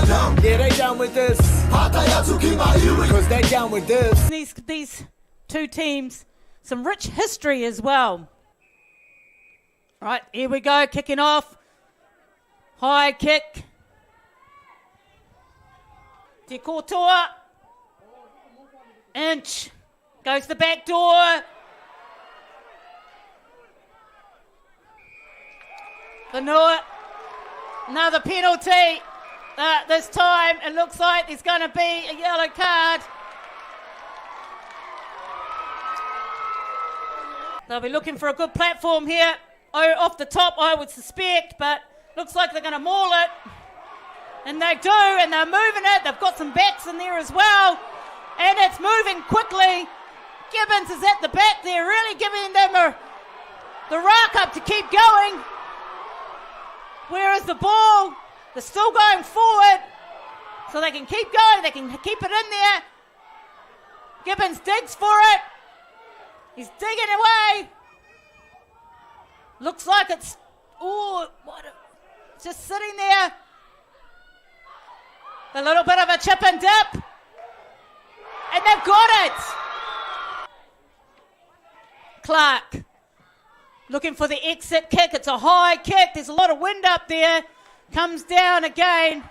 down. Yeah, they down with this. Because they down with this. These two teams, some rich history as well. Right, here we go, kicking off. High kick. Te kotoa. Inch. Goes to the back door. Vanua. Another penalty. This time it looks like there's going to be a yellow card. They'll be looking for a good platform here. Oh, off the top, I would suspect, but looks like they're going to maul it. And they do, and they're moving it. They've got some backs in there as well. And it's moving quickly. Gibbons is at the back there, really giving them the rock up to keep going. Where is the ball? They're still going forward. So they can keep going. They can keep it in there. Gibbons digs for it. He's digging away. Looks like it's... just sitting there. A little bit of a chip and dip. And they've got it. Clark. Looking for the exit kick. It's a high kick. There's a lot of wind up there. Comes down again.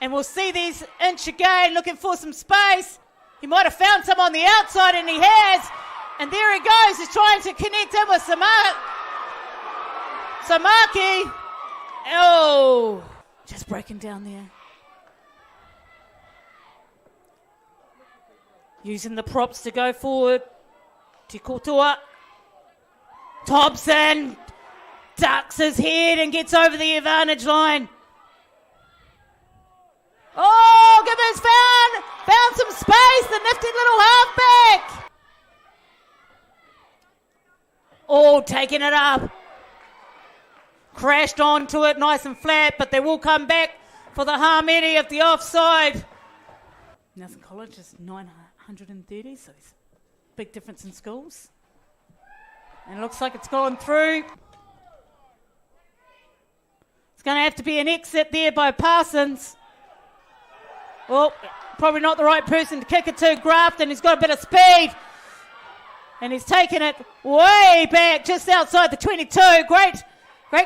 And we'll see these Inch again. Looking for some space. He might have found some on the outside, and he has. And there he goes. He's trying to connect in with Samaki. Oh. Just breaking down there. Using the props to go forward. Te kotoa. Thompson ducks his head and gets over the advantage line. Oh, Gibbons found some space, the nifty little halfback. Oh, taking it up. Crashed onto it nice and flat, but they will come back for the harmony of the offside. Nelson Collage is 930, so there's a big difference in schools. And it looks like it's gone through. It's going to have to be an exit there by Parsons. Well, probably not the right person to kick it to. Grafton, he's got a bit of speed. And he's taken it way back, just outside the 22. Great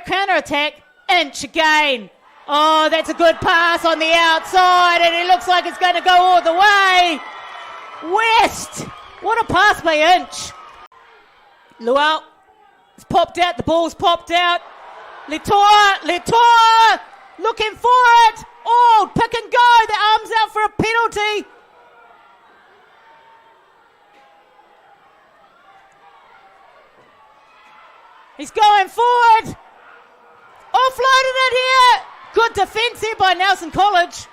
counter-attack. Inch again. Oh, that's a good pass on the outside, and it looks like it's going to go all the way. West. What a pass by Inch. Luau. It's popped out. The ball's popped out. Letoa. Looking for it. Oh, pick and go. The arm's out for a penalty. He's going forward. Offloaded it here. Good defence here by Nelson Collage.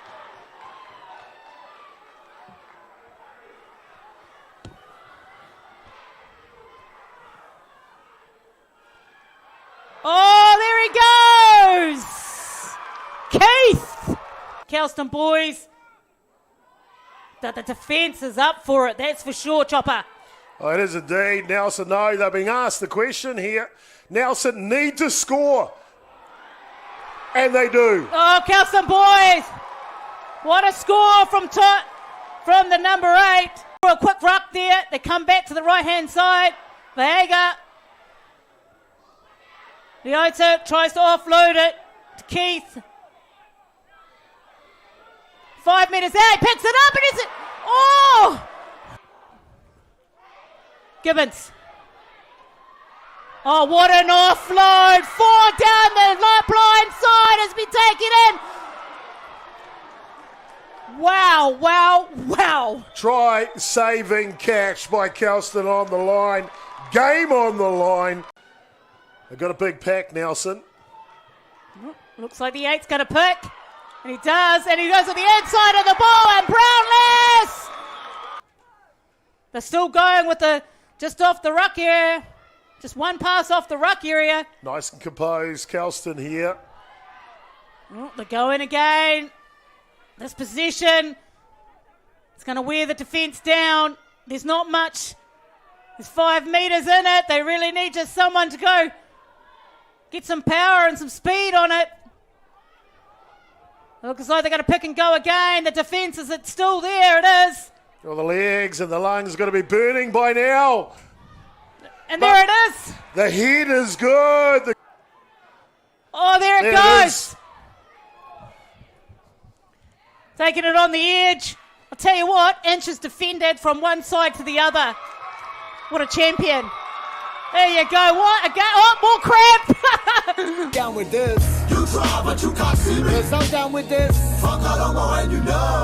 Oh, there he goes. Keith. Kelston Boys. The defence is up for it, that's for sure, Chopper. Oh, it is indeed. Nelson, no, they're being asked the question here. Nelson need to score. And they do. Oh, Kelston Boys. What a score from the number 8. A quick ruck there. They come back to the right-hand side. Vega. Leota tries to offload it to Keith. 5 metres out. He picks it up and it's... Oh! Gibbons. Oh, what an offload. 4 down the blind side has been taken in. Wow. Try saving catch by Kelston on the line. Game on the line. They've got a big pack, Nelson. Looks like the 8's going to pick. And he does. And he goes to the inside of the ball. And Brownless. They're still going with just off the ruck area. Just one pass off the ruck area. Nice and composed, Kelston here. Oh, they're going again. This possession. It's going to wear the defence down. There's not much. There's 5 metres in it. They really need just someone to go get some power and some speed on it. Looks like they're going to pick and go again. The defence, is it still there? It is. Well, the legs and the lungs got to be burning by now. And there it is. The head is good. Oh, there it goes. Taking it on the edge. I'll tell you what, Inch has defended from one side to the other. What a champion. There you go. What? Again? Oh, more crap. Down with this. You try, but you can't see me. 'Cause I'm down with this. Whakaramo and you know.